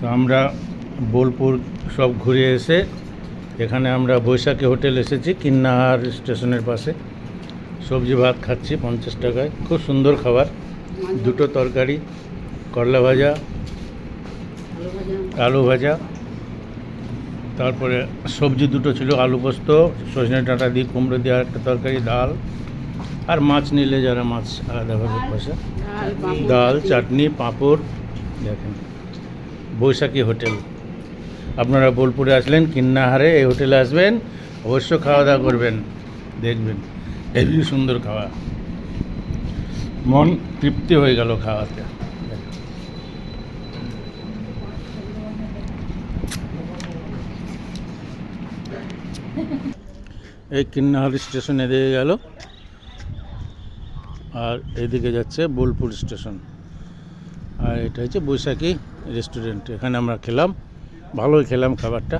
তো আমরা বোলপুর সব ঘুরে এসে এখানে আমরা বৈশাখী হোটেল এসেছি, কিন্নাহার স্টেশনের পাশে। সবজি ভাত খাচ্ছি 50 টাকায়, খুব সুন্দর খাবার। দুটো তরকারি, করলা ভাজা, আলু ভাজা, তারপরে সবজি দুটো ছিল, আলু পোস্ত, সজনে ডাঁটা দিয়ে কুমড়ো দিয়ে একটা তরকারি, ডাল, আর মাছ নিলে যারা মাছ আলাদাভাবে পয়সা, ডাল, চাটনি, পাঁপড়। দেখেন বৈশাখী হোটেল। আপনারা বোলপুরে আসলেন, কিন্নাহারে এই হোটেলে আসবেন, অবশ্য খাওয়া দাওয়া করবেন, দেখবেন হেবি সুন্দর খাওয়া, মন তৃপ্তি হয়ে গেল খাওয়াতে। এই কিন্নাহার স্টেশন এদিকে গেল, আর এদিকে যাচ্ছে বোলপুর স্টেশন। আর এটা হচ্ছে বৈশাখী রেস্টুরেন্ট। এখানে আমরা খেলাম, ভালোই খেলাম খাবারটা।